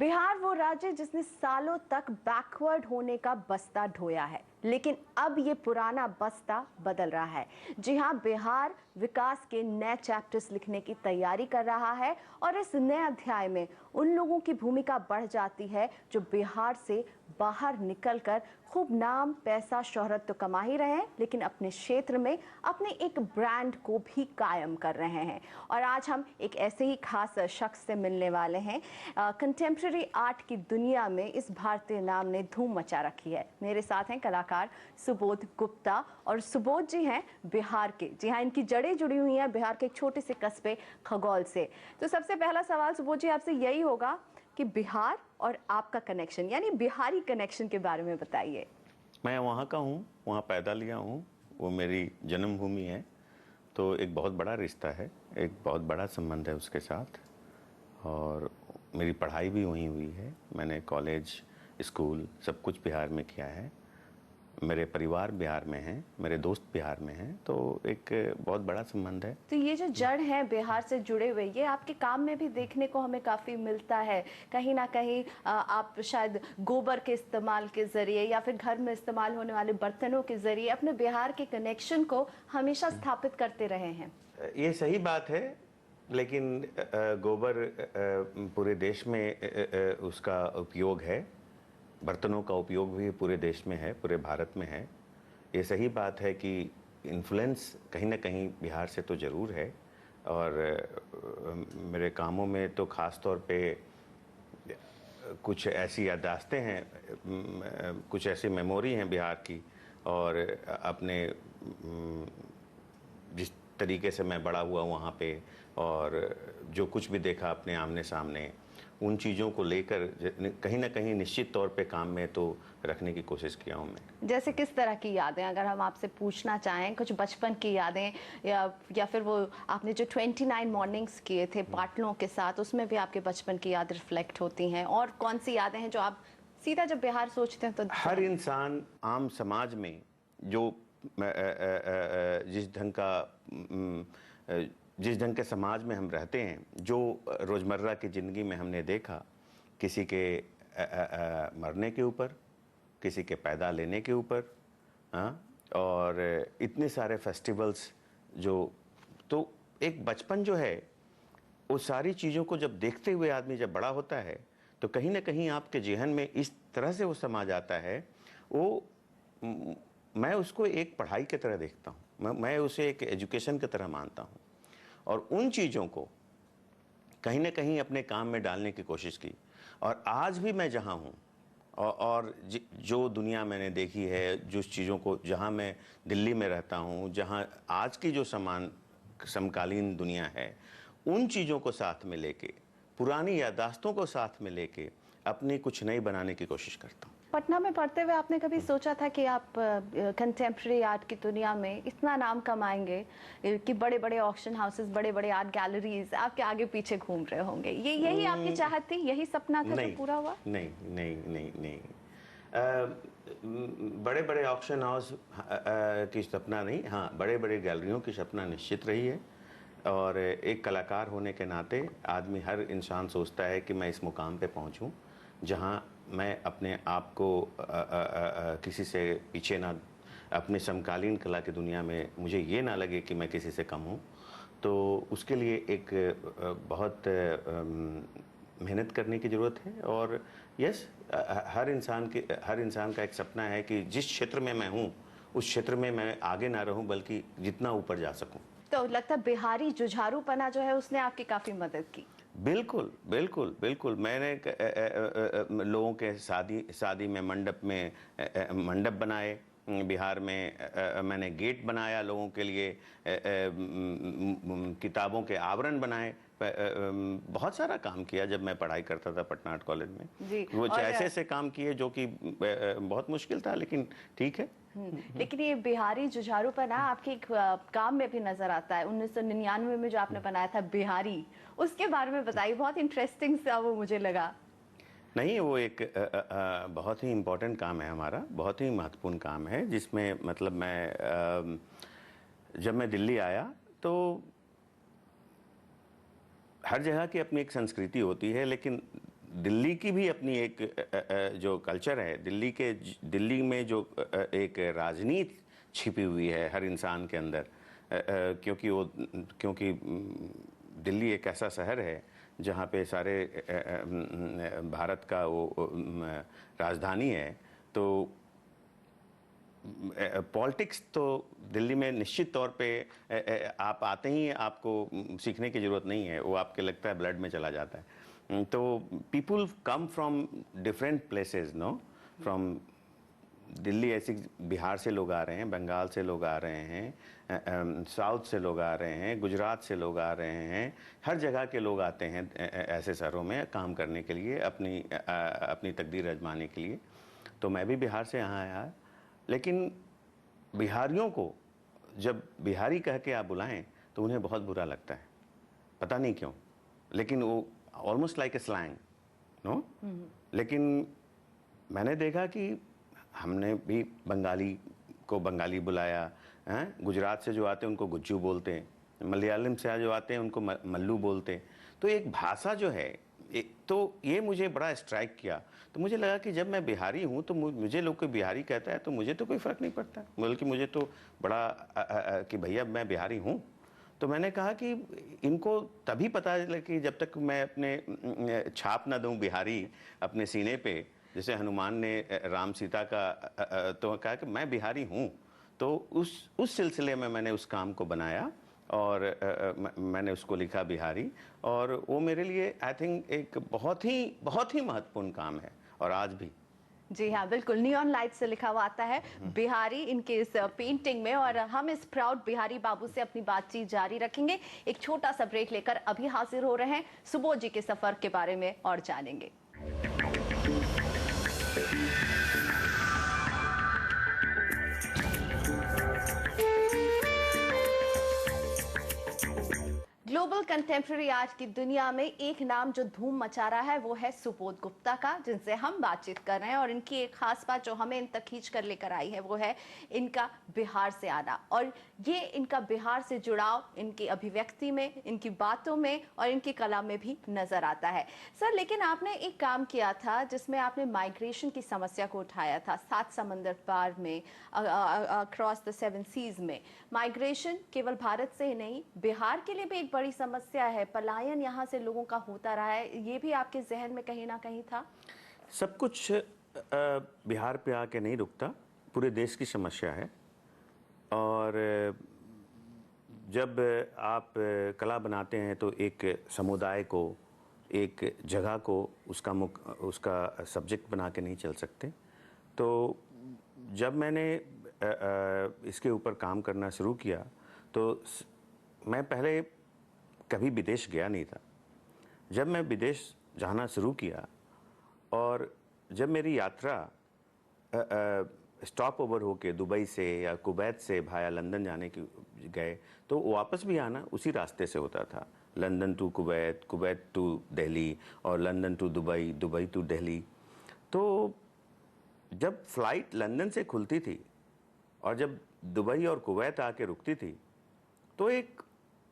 बिहार वो राज्य जिसने सालों तक बैकवर्ड होने का बस्ता ढोया है, लेकिन अब ये पुराना बस्ता बदल रहा है। जी हाँ, बिहार विकास के नए चैप्टर्स लिखने की तैयारी कर रहा है और इस नए अध्याय में उन लोगों की भूमिका बढ़ जाती है जो बिहार से बाहर निकलकर खूब नाम, पैसा, शोहरत तो कमा ही रहे हैं, लेकिन अपने क्षेत्र में अपने एक ब्रांड को भी कायम कर रहे हैं। और आज हम एक ऐसे ही खास शख्स से मिलने वाले हैं। कंटेम्प्रेरी आर्ट की दुनिया में इस भारतीय नाम ने धूम मचा रखी है। मेरे साथ हैं कलाकार सुबोध गुप्ता, और सुबोध जी हैं बिहार के। जी हाँ, इनकी जड़ें जुड़ी हुई हैं बिहार के एक छोटे से कस्बे खगौल से। तो सबसे पहला सवाल सुबोध जी आपसे यही होगा कि बिहार और आपका कनेक्शन, यानी बिहारी कनेक्शन के बारे में बताइए। मैं वहाँ का हूँ, वहाँ पैदा लिया हूँ, वो मेरी जन्मभूमि है। तो एक बहुत बड़ा रिश्ता है, एक बहुत बड़ा संबंध है उसके साथ। और मेरी पढ़ाई भी वहीं हुई है। मैंने कॉलेज, स्कूल सब कुछ बिहार में किया है। मेरे परिवार बिहार में हैं, मेरे दोस्त बिहार में हैं, तो एक बहुत बड़ा संबंध है। तो ये जो जड़ है बिहार से जुड़े हुए, ये आपके काम में भी देखने को हमें काफ़ी मिलता है। कहीं ना कहीं आप शायद गोबर के इस्तेमाल के ज़रिए या फिर घर में इस्तेमाल होने वाले बर्तनों के ज़रिए अपने बिहार के कनेक्शन को हमेशा स्थापित करते रहे हैं। ये सही बात है, लेकिन गोबर पूरे देश में उसका उपयोग है। बर्तनों का उपयोग भी पूरे देश में है, पूरे भारत में है। ये सही बात है कि इन्फ्लुएंस कहीं ना कहीं बिहार से तो ज़रूर है। और मेरे कामों में तो ख़ास तौर पे कुछ ऐसी याददाश्तें हैं, कुछ ऐसी मेमोरी हैं बिहार की। और अपने जिस तरीके से मैं बड़ा हुआ वहाँ पे, और जो कुछ भी देखा अपने आमने सामने, उन चीज़ों को लेकर कहीं ना कहीं निश्चित तौर पे काम में तो रखने की कोशिश किया हूँ मैं। जैसे किस तरह की यादें, अगर हम आपसे पूछना चाहें, कुछ बचपन की यादें या फिर वो आपने जो 29 मॉर्निंग्स किए थे पाटलों के साथ, उसमें भी आपके बचपन की याद रिफ्लेक्ट होती हैं? और कौन सी यादें हैं जो आप सीधा जब बिहार सोचते हैं तो? हर इंसान आम समाज में जो जिस ढंग के समाज में हम रहते हैं, जो रोज़मर्रा की ज़िंदगी में हमने देखा, किसी के मरने के ऊपर, किसी के पैदा लेने के ऊपर, हाँ, और इतने सारे फेस्टिवल्स जो, तो एक बचपन जो है, वो सारी चीज़ों को जब देखते हुए आदमी जब बड़ा होता है, तो कहीं ना कहीं आपके जेहन में इस तरह से वो समा जाता है। वो मैं उसको एक पढ़ाई की तरह देखता हूँ, मैं उसे एक एजुकेशन की तरह मानता हूँ। और उन चीज़ों को कहीं ना कहीं अपने काम में डालने की कोशिश की। और आज भी मैं जहाँ हूँ और जो दुनिया मैंने देखी है, जो चीज़ों को, जहाँ मैं दिल्ली में रहता हूँ, जहाँ आज की जो समकालीन दुनिया है, उन चीज़ों को साथ में लेके, पुरानी याददाश्तों को साथ में लेके अपनी कुछ नई बनाने की कोशिश करता हूँ। पटना में पढ़ते हुए आपने कभी सोचा था कि आप कंटेम्प्रेरी आर्ट की दुनिया में इतना नाम कमाएंगे कि बड़े बड़े ऑक्शन हाउसेस, बड़े बड़े आर्ट गैलरीज आपके आगे पीछे घूम रहे होंगे? यही आपकी चाहत थी, यही सपना था जो पूरा हुआ? नहीं नहीं नहीं नहीं, बड़े बड़े ऑक्शन हाउस की सपना नहीं, हाँ, बड़े बड़े गैलरियों की सपना निश्चित रही है। और एक कलाकार होने के नाते आदमी, हर इंसान सोचता है कि मैं इस मुकाम पे पहुंचूं जहां मैं अपने आप को किसी से पीछे ना, अपने समकालीन कला की दुनिया में मुझे ये ना लगे कि मैं किसी से कम हूं। तो उसके लिए एक बहुत मेहनत करने की ज़रूरत है। और यस, हर इंसान का एक सपना है कि जिस क्षेत्र में मैं हूँ, उस क्षेत्र में मैं आगे ना रहूं, बल्कि जितना ऊपर जा सकूं। तो लगता है बिहारी जुझारूपना जो है उसने आपकी काफी मदद की। बिल्कुल बिल्कुल बिल्कुल। मैंने लोगों के शादी में मंडप बनाए बिहार में। मैंने गेट बनाया लोगों के लिए, किताबों के आवरण बनाए। बहुत सारा काम किया जब मैं पढ़ाई करता था पटना आर्ट कॉलेज में। जी, वो ऐसे काम किए जो कि बहुत मुश्किल था, लेकिन ठीक है। लेकिन ये बिहारी जुझारूपना आपके एक काम में भी नजर आता है। 1999 में जो आपने बनाया था बिहारी, उसके बारे में बताइए, बहुत इंटरेस्टिंग सा वो मुझे लगा। नहीं, वो एक बहुत ही इम्पोर्टेंट काम है हमारा, बहुत ही महत्वपूर्ण काम है, जिसमें मतलब जब मैं दिल्ली आया तो हर जगह की अपनी एक संस्कृति होती है, लेकिन दिल्ली की भी अपनी एक जो कल्चर है, दिल्ली में जो एक राजनीति छिपी हुई है हर इंसान के अंदर, क्योंकि दिल्ली एक ऐसा शहर है जहाँ पे सारे भारत का वो राजधानी है। तो पॉलिटिक्स तो दिल्ली में निश्चित तौर पे आप आते ही आपको सीखने की ज़रूरत नहीं है, वो आपके लगता है ब्लड में चला जाता है। तो people come from different places, no, from Delhi, ऐसी बिहार से लोग आ रहे हैं, बंगाल से लोग आ रहे हैं, साउथ से लोग आ रहे हैं, गुजरात से लोग आ रहे हैं, हर जगह के लोग आते हैं ऐसे शहरों में काम करने के लिए, अपनी तकदीर आजमाने के लिए। तो मैं भी बिहार से यहाँ आया, लेकिन बिहारियों को जब बिहारी कह के आप बुलाएं तो उन्हें बहुत बुरा लगता है, पता नहीं क्यों, लेकिन वो almost like a slang, no. लेकिन मैंने देखा कि हमने भी बंगाली को बंगाली बुलाया, हैं, गुजरात से जो आते हैं उनको गुज्जू बोलते हैं, मलयालम से जो आते हैं उनको मल्लू बोलते हैं। तो एक भाषा जो है, तो ये मुझे बड़ा स्ट्राइक किया। तो मुझे लगा कि जब मैं बिहारी हूँ तो मुझे लोग कोई बिहारी कहता है तो मुझे तो कोई फ़र्क नहीं पड़ता, बल्कि मुझे तो बड़ा कि भैया मैं बिहारी हूँ। तो मैंने कहा कि इनको तभी पता चले कि जब तक मैं अपने छाप ना दूं बिहारी अपने सीने पे, जैसे हनुमान ने राम सीता का तो कहा कि मैं बिहारी हूँ। तो उस सिलसिले में मैंने उस काम को बनाया और मैंने उसको लिखा बिहारी, और वो मेरे लिए आई थिंक एक बहुत ही महत्वपूर्ण काम है, और आज भी। जी हाँ, बिल्कुल नियॉन लाइट से लिखा हुआ आता है बिहारी इनके इस पेंटिंग में। और हम इस प्राउड बिहारी बाबू से अपनी बातचीत जारी रखेंगे। एक छोटा सा ब्रेक लेकर अभी हाजिर हो रहे हैं, सुबोध जी के सफर के बारे में और जानेंगे। ग्लोबल कंटेम्प्रेरी आर्ट की दुनिया में एक नाम जो धूम मचा रहा है वो है सुबोध गुप्ता का, जिनसे हम बातचीत कर रहे हैं। और इनकी एक खास बात जो हमें इन तक खींच कर लेकर आई है वो है इनका बिहार से आना, और ये इनका बिहार से जुड़ाव इनकी अभिव्यक्ति में, इनकी बातों में और इनकी कला में भी नजर आता है। सर, लेकिन आपने एक काम किया था जिसमें आपने माइग्रेशन की समस्या को उठाया था, 7 समंदर पार में, अक्रॉस द 7 सीज में। माइग्रेशन केवल भारत से ही नहीं, बिहार के लिए भी एक बड़ी समस्या है, पलायन यहाँ से लोगों का होता रहा है, ये भी आपके जहन में कहीं ना कहीं था? सब कुछ बिहार पे आके नहीं रुकता, पूरे देश की समस्या है। और जब आप कला बनाते हैं तो एक समुदाय को, एक जगह को उसका सब्जेक्ट बना के नहीं चल सकते। तो जब मैंने इसके ऊपर काम करना शुरू किया तो मैं पहले कभी विदेश गया नहीं था। जब मैं विदेश जाना शुरू किया और जब मेरी यात्रा स्टॉप ओवर होके दुबई से या कुवैत से भाया लंदन जाने की गए, तो वापस भी आना उसी रास्ते से होता था, London to Kuwait, Kuwait to Delhi और London to Dubai, Dubai to Delhi. तो जब फ़्लाइट लंदन से खुलती थी और जब दुबई और कुवैत आके रुकती थी तो एक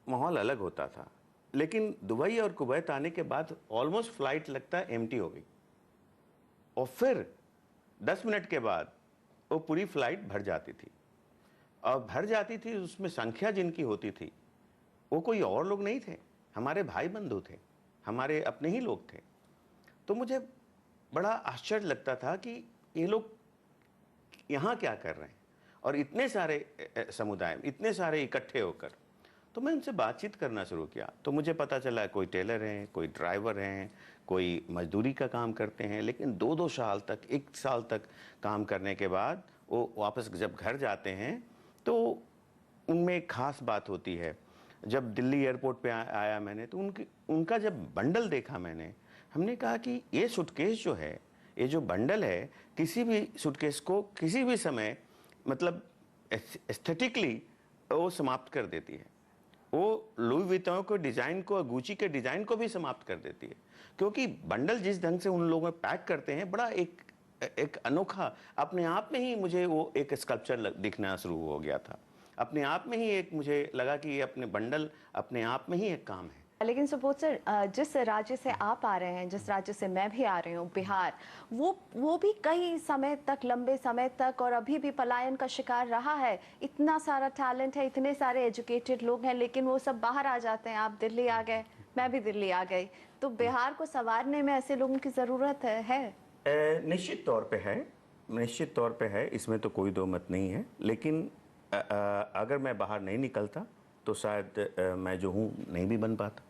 माहौल अलग होता था। लेकिन दुबई और कुवैत आने के बाद ऑलमोस्ट फ़्लाइट लगता है एम्प्टी हो गई, और फिर 10 मिनट के बाद वो पूरी फ़्लाइट भर जाती थी। और भर जाती थी, उसमें संख्या जिनकी होती थी वो कोई और लोग नहीं थे, हमारे भाई बंधु थे, हमारे अपने ही लोग थे। तो मुझे बड़ा आश्चर्य लगता था कि ये लोग यहाँ क्या कर रहे हैं, और इतने सारे समुदाय, इतने सारे इकट्ठे होकर। तो मैं उनसे बातचीत करना शुरू किया तो मुझे पता चला कोई टेलर हैं, कोई ड्राइवर हैं, कोई मजदूरी का काम करते हैं, लेकिन 2-2 साल तक, 1 साल तक काम करने के बाद वो वापस जब घर जाते हैं तो उनमें एक ख़ास बात होती है। जब दिल्ली एयरपोर्ट पे आया मैंने तो उनका जब बंडल देखा मैंने, हमने कहा कि ये सूटकेस जो है, ये जो बंडल है, किसी भी सूटकेस को किसी भी समय मतलब एस्थेटिकली वो समाप्त कर देती है। वो लुई विटॉन को डिज़ाइन को, गुची के डिज़ाइन को भी समाप्त कर देती है, क्योंकि बंडल जिस ढंग से उन लोगों पैक करते हैं, बड़ा एक अनोखा, अपने आप में ही मुझे वो एक स्कल्पचर दिखना शुरू हो गया था। अपने आप में ही एक मुझे लगा कि ये अपने बंडल अपने आप में ही एक काम है। लेकिन सुबोध सर, जिस राज्य से आप आ रहे हैं, जिस राज्य से मैं भी आ रही हूँ, बिहार, वो भी कई समय तक, लंबे समय तक और अभी भी पलायन का शिकार रहा है। इतना सारा टैलेंट है, इतने सारे एजुकेटेड लोग हैं, लेकिन वो सब बाहर आ जाते हैं। आप दिल्ली आ गए, मैं भी दिल्ली आ गई, तो बिहार को संवारने में ऐसे लोगों की ज़रूरत है। निश्चित तौर पे है, निश्चित तौर पे है, इसमें तो कोई दो मत नहीं है। लेकिन अगर मैं बाहर नहीं निकलता तो शायद मैं जो हूँ नहीं भी बन पाता।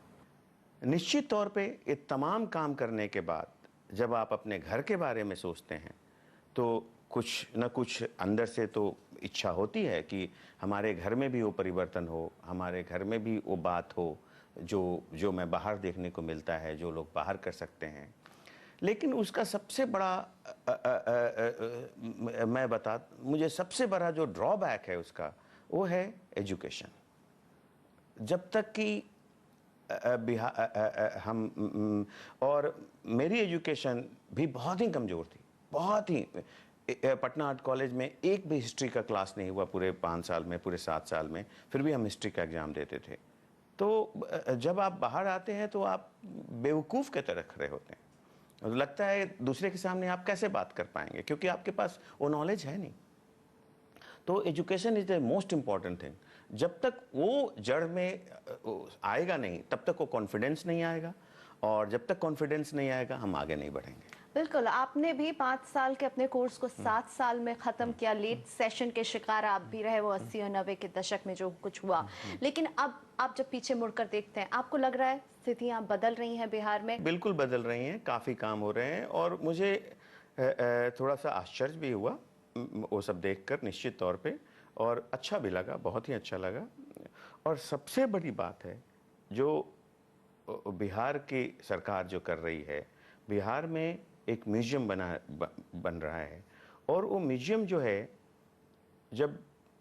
निश्चित तौर पे ये तमाम काम करने के बाद जब आप अपने घर के बारे में सोचते हैं तो कुछ न कुछ अंदर से तो इच्छा होती है कि हमारे घर में भी वो परिवर्तन हो, हमारे घर में भी वो बात हो जो मैं बाहर देखने को मिलता है, जो लोग बाहर कर सकते हैं। लेकिन उसका सबसे बड़ा मुझे सबसे बड़ा जो ड्रॉबैक है उसका, वो है एजुकेशन। जब तक कि और मेरी एजुकेशन भी बहुत ही कमज़ोर थी, बहुत ही। पटना आर्ट कॉलेज में एक भी हिस्ट्री का क्लास नहीं हुआ पूरे 5 साल में, पूरे 7 साल में, फिर भी हम हिस्ट्री का एग्ज़ाम देते थे। तो जब आप बाहर आते हैं तो आप बेवकूफ़ की तरह खड़े होते हैं। लगता है दूसरे के सामने आप कैसे बात कर पाएंगे, क्योंकि आपके पास वो नॉलेज है नहीं। तो education is the most important thing. जब तक वो जड़ में आएगा नहीं, तब तक वो कॉन्फिडेंस नहीं आएगा, और जब तक कॉन्फिडेंस नहीं आएगा हम आगे नहीं बढ़ेंगे। बिल्कुल, आपने भी 5 साल के अपने कोर्स को 7 साल में ख़त्म किया। लेट सेशन के शिकार आप भी रहे, वो 80 और 90 के दशक में जो कुछ हुआ। लेकिन अब आप जब पीछे मुड़कर देखते हैं, आपको लग रहा है स्थितियाँ बदल रही हैं बिहार में? बिल्कुल बदल रही हैं, काफ़ी काम हो रहे हैं, और मुझे थोड़ा सा आश्चर्य भी हुआ वो सब देखकर, निश्चित तौर पे, और अच्छा भी लगा, बहुत ही अच्छा लगा। और सबसे बड़ी बात है जो बिहार की सरकार जो कर रही है, बिहार में एक म्यूजियम बन रहा है, और वो म्यूजियम जो है, जब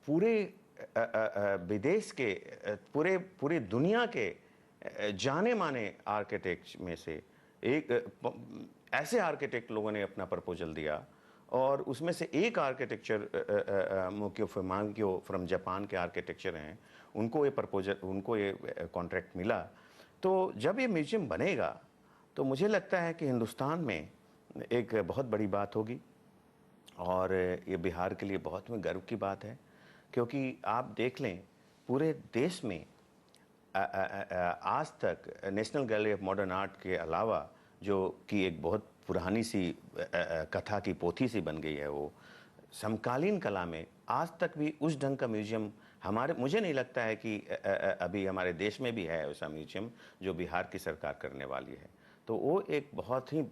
पूरे विदेश के पूरे दुनिया के जाने माने आर्किटेक्ट में से ऐसे आर्किटेक्ट लोगों ने अपना प्रपोजल दिया, और उसमें से एक आर्किटेक्चर मोकियो फुमांगियो फ्रॉम जापान के आर्किटेक्चर हैं, उनको ये कॉन्ट्रैक्ट मिला। तो जब ये म्यूजियम बनेगा तो मुझे लगता है कि हिंदुस्तान में एक बहुत बड़ी बात होगी, और ये बिहार के लिए बहुत में गर्व की बात है। क्योंकि आप देख लें, पूरे देश में आज तक national gallery of modern art के अलावा, जो कि एक बहुत पुरानी सी कथा की पोथी सी बन गई है, वो समकालीन कला में आज तक भी उस ढंग का म्यूजियम मुझे नहीं लगता है कि अभी हमारे देश में भी है ऐसा म्यूजियम जो बिहार की सरकार करने वाली है। तो वो एक बहुत ही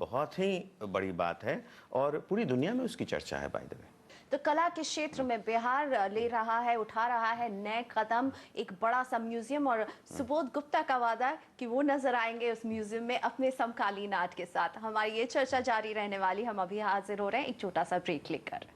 बड़ी बात है, और पूरी दुनिया में उसकी चर्चा है, बाय द वे। तो कला के क्षेत्र में बिहार ले रहा है, उठा रहा है नए कदम, एक बड़ा सा म्यूजियम, और सुबोध गुप्ता का वादा है कि वो नजर आएंगे उस म्यूजियम में अपने समकालीन आर्ट के साथ। हमारी ये चर्चा जारी रहने वाली, हम अभी हाजिर हो रहे हैं एक छोटा सा ब्रेक लेकर।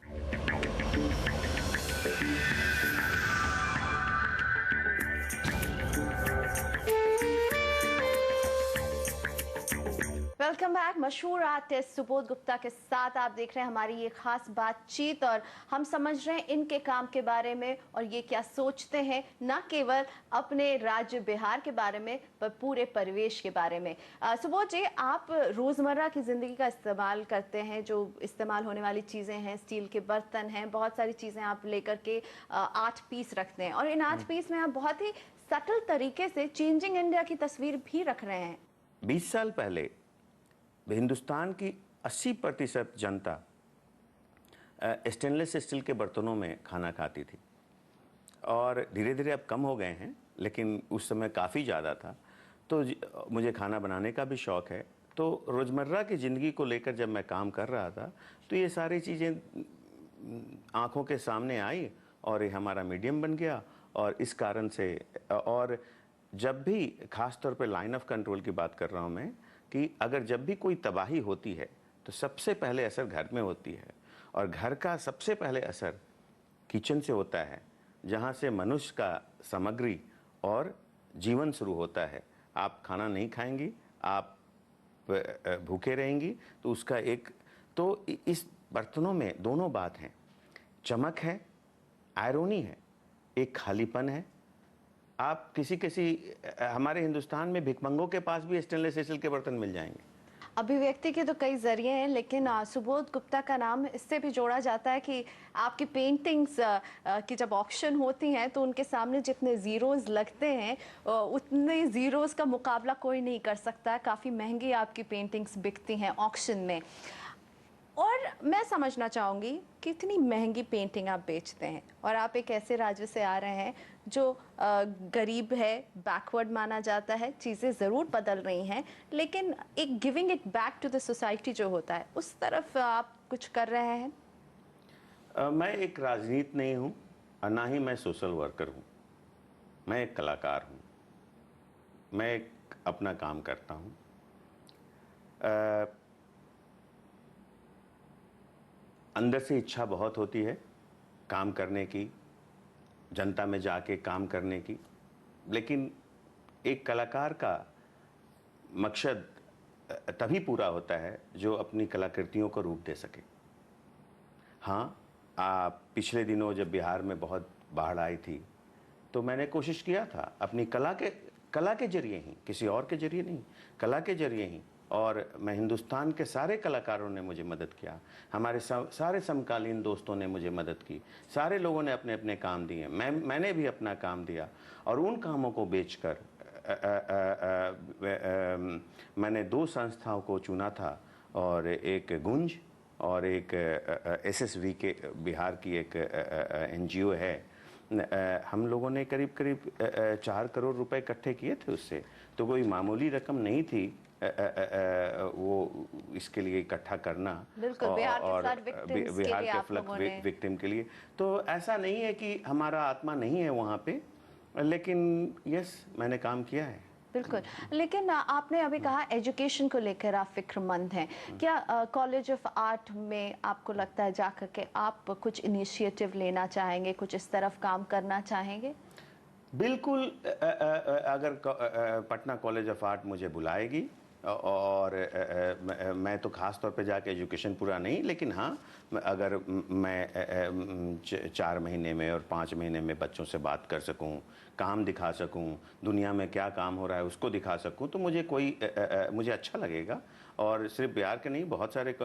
Welcome back. मशहूर आर्टिस्ट सुबोध गुप्ता के साथ आप देख रहे हैं हमारी ये खास बातचीत, और हम समझ रहे हैं इनके काम के बारे में और ये क्या सोचते हैं, न केवल अपने राज्य बिहार के बारे में पर पूरे परिवेश के बारे में। सुबोध जी, आप रोज़मर्रा की ज़िंदगी का इस्तेमाल करते हैं, जो इस्तेमाल होने वाली चीज़ें हैं, स्टील के बर्तन हैं, बहुत सारी चीज़ें आप लेकर के आर्ट पीस रखते हैं, और इन आर्ट पीस में आप बहुत ही सटल तरीके से चेंजिंग इंडिया की तस्वीर भी रख रहे हैं। 20 साल पहले हिंदुस्तान की 80% जनता स्टेनलेस स्टील के बर्तनों में खाना खाती थी, और धीरे धीरे अब कम हो गए हैं, लेकिन उस समय काफ़ी ज़्यादा था। तो मुझे खाना बनाने का भी शौक़ है, तो रोज़मर्रा की ज़िंदगी को लेकर जब मैं काम कर रहा था तो ये सारी चीज़ें आँखों के सामने आई, और ये हमारा मीडियम बन गया। और इस कारण से, और जब भी ख़ास तौर पे लाइन ऑफ कंट्रोल की बात कर रहा हूँ मैं, कि अगर जब भी कोई तबाही होती है तो सबसे पहले असर घर में होती है, और घर का सबसे पहले असर किचन से होता है, जहाँ से मनुष्य का सामग्री और जीवन शुरू होता है। आप खाना नहीं खाएंगी, आप भूखे रहेंगी, तो उसका तो इस बर्तनों में दोनों बात हैं, चमक है, आयरोनी है, एक खालीपन है। आप किसी किसी हमारे हिंदुस्तान में भिखमंगों के पास भी स्टेनलेस स्टील के बर्तन मिल जाएंगे। अभिव्यक्ति के तो कई जरिए हैं, लेकिन सुबोध गुप्ता का नाम इससे भी जोड़ा जाता है कि आपकी पेंटिंग्स की जब ऑक्शन होती हैं तो उनके सामने जितने ज़ीरोज़ लगते हैं उतने ज़ीरोज़ का मुकाबला कोई नहीं कर सकता है। काफ़ी महंगी आपकी पेंटिंग्स बिकती हैं ऑक्शन में। और मैं समझना चाहूँगी कि इतनी महंगी पेंटिंग आप बेचते हैं और आप एक ऐसे राज्य से आ रहे हैं जो गरीब है, बैकवर्ड माना जाता है। चीज़ें ज़रूर बदल रही हैं, लेकिन एक giving it back to the society जो होता है उस तरफ आप कुछ कर रहे हैं? मैं एक राजनीति नहीं हूँ और ना ही मैं सोशल वर्कर हूँ। मैं एक कलाकार हूँ। मैं एक अपना काम करता हूँ। अंदर से इच्छा बहुत होती है काम करने की, जनता में जाके काम करने की, लेकिन एक कलाकार का मकसद तभी पूरा होता है जो अपनी कलाकृतियों को रूप दे सके। हाँ, पिछले दिनों जब बिहार में बहुत बाढ़ आई थी तो मैंने कोशिश किया था अपनी कला के जरिए ही, किसी और के जरिए नहीं, कला के जरिए ही। और मैं हिंदुस्तान के सारे कलाकारों ने मुझे मदद किया, हमारे सारे समकालीन दोस्तों ने मुझे मदद की, सारे लोगों ने अपने अपने काम दिए, मैंने भी अपना काम दिया। और उन कामों को बेचकर मैंने 2 संस्थाओं को चुना था, और एक गुंज और एक एसएसवी के बिहार की एक एनजीओ है। हम लोगों ने करीब करीब 4 करोड़ रुपए इकट्ठे किए थे उससे। तो कोई मामूली रकम नहीं थी वो इसके लिए इकट्ठा करना। बिल्कुल, बिहार के फ्लड विक्टिम के लिए। तो ऐसा नहीं है कि हमारा आत्मा नहीं है वहाँ पे, लेकिन यस, मैंने काम किया है। बिल्कुल, लेकिन आपने अभी कहा एजुकेशन को लेकर आप फिक्रमंद हैं। क्या कॉलेज ऑफ आर्ट में आपको लगता है जाकर के आप कुछ इनिशिएटिव लेना चाहेंगे, कुछ इस तरफ काम करना चाहेंगे? बिल्कुल। अगर पटना कॉलेज ऑफ आर्ट मुझे बुलाएगी, और मैं तो ख़ास तौर पे जाके एजुकेशन पूरा नहीं, लेकिन हाँ, अगर मैं 4 महीने में और 5 महीने में बच्चों से बात कर सकूं, काम दिखा सकूं, दुनिया में क्या काम हो रहा है उसको दिखा सकूं, तो मुझे मुझे अच्छा लगेगा। और सिर्फ बिहार के नहीं, बहुत सारे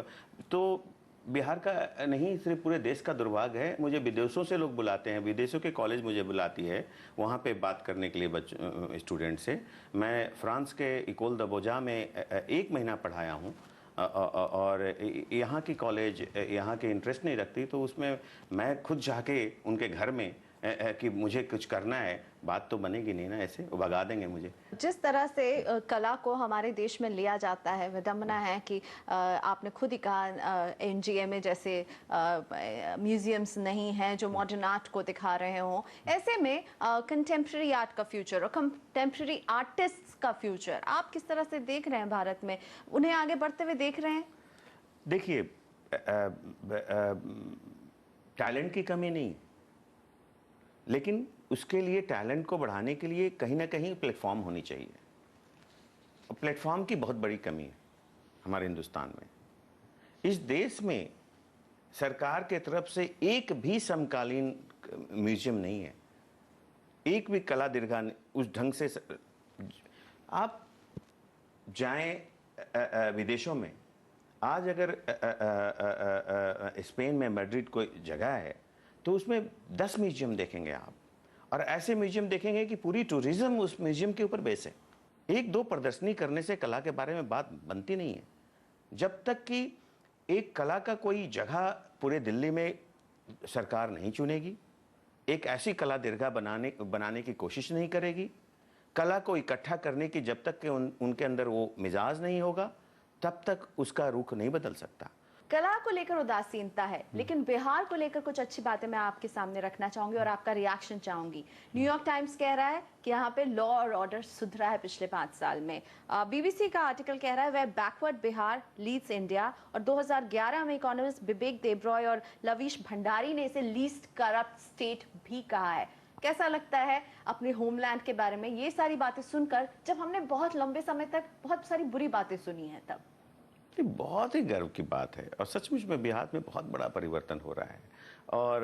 तो बिहार का नहीं, सिर्फ पूरे देश का दुर्भाग्य है। मुझे विदेशों से लोग बुलाते हैं, विदेशों के कॉलेज मुझे बुलाती है वहाँ पे बात करने के लिए स्टूडेंट से। मैं फ्रांस के इकोल द बोजा में 1 महीना पढ़ाया हूँ, और यहाँ की कॉलेज यहाँ के इंटरेस्ट नहीं रखती, तो उसमें मैं खुद जाके उनके घर में कि मुझे कुछ करना है, बात तो बनेगी नहीं ना, ऐसे वो भगा देंगे मुझे। जिस तरह से कला को हमारे देश में लिया जाता है, विडंबना है कि आपने खुद ही कहा एनजीए में जैसे म्यूजियम्स नहीं हैं जो मॉडर्न आर्ट को दिखा रहे हों। ऐसे में कंटेम्प्रेरी आर्ट का फ्यूचर और कंटेम्प्रेरी आर्टिस्ट्स का फ्यूचर आप किस तरह से देख रहे हैं भारत में? उन्हें आगे बढ़ते हुए देख रहे हैं? देखिए, टैलेंट की कमी नहीं, लेकिन उसके लिए, टैलेंट को बढ़ाने के लिए कहीं ना कहीं प्लेटफॉर्म होनी चाहिए। प्लेटफॉर्म की बहुत बड़ी कमी है हमारे हिंदुस्तान में। इस देश में सरकार के तरफ से एक भी समकालीन म्यूजियम नहीं है, एक भी कला दीर्घा उस ढंग से। आप जाएं विदेशों में, आज अगर स्पेन में मैड्रिड कोई जगह है तो उसमें 10 म्यूजियम देखेंगे आप, और ऐसे म्यूजियम देखेंगे कि पूरी टूरिज्म उस म्यूजियम के ऊपर बेस है। 1-2 प्रदर्शनी करने से कला के बारे में बात बनती नहीं है। जब तक कि एक कला का कोई जगह पूरे दिल्ली में सरकार नहीं चुनेगी, एक ऐसी कला दीर्घा बनाने की कोशिश नहीं करेगी, कला को इकट्ठा करने की जब तक कि उनके अंदर वो मिजाज नहीं होगा, तब तक उसका रुख नहीं बदल सकता। कला को लेकर उदासीनता है, लेकिन बिहार को लेकर कुछ अच्छी बातें मैं आपके सामने रखना चाहूंगी और आपका रिएक्शन चाहूंगी। न्यूयॉर्क टाइम्स कह रहा है कि यहाँ पे लॉ और ऑर्डर सुधरा है पिछले 5 साल में। बीबीसी का आर्टिकल कह रहा है वह बैकवर्ड बिहार लीड्स इंडिया, और 2011 में इकोनॉमिस्ट बिबेक देबरॉय और लवीश भंडारी ने इसे लीस्ट करप्ट स्टेट भी कहा है। कैसा लगता है अपने होमलैंड के बारे में ये सारी बातें सुनकर, जब हमने बहुत लंबे समय तक बहुत सारी बुरी बातें सुनी हैं? तब ये बहुत ही गर्व की बात है, और सचमुच में बिहार में बहुत बड़ा परिवर्तन हो रहा है। और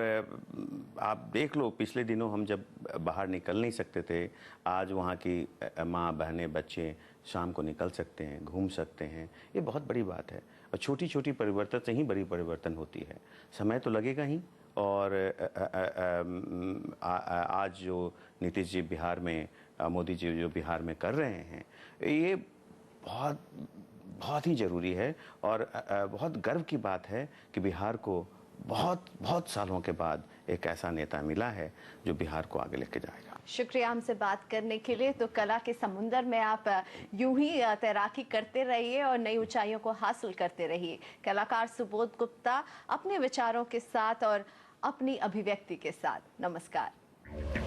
आप देख लो, पिछले दिनों हम जब बाहर निकल नहीं सकते थे, आज वहाँ की माँ, बहनें, बच्चे शाम को निकल सकते हैं, घूम सकते हैं। ये बहुत बड़ी बात है। और छोटी छोटी परिवर्तन से ही बड़ी परिवर्तन होती है। समय तो लगेगा ही। और आज जो नीतीश जी बिहार में, मोदी जी जो बिहार में कर रहे हैं, ये बहुत बहुत ही ज़रूरी है। और बहुत गर्व की बात है कि बिहार को बहुत बहुत सालों के बाद एक ऐसा नेता मिला है जो बिहार को आगे लेके जाएगा। शुक्रिया हमसे बात करने के लिए। तो कला के समुंदर में आप यूं ही तैराकी करते रहिए और नई ऊंचाइयों को हासिल करते रहिए। कलाकार सुबोध गुप्ता अपने विचारों के साथ और अपनी अभिव्यक्ति के साथ। नमस्कार।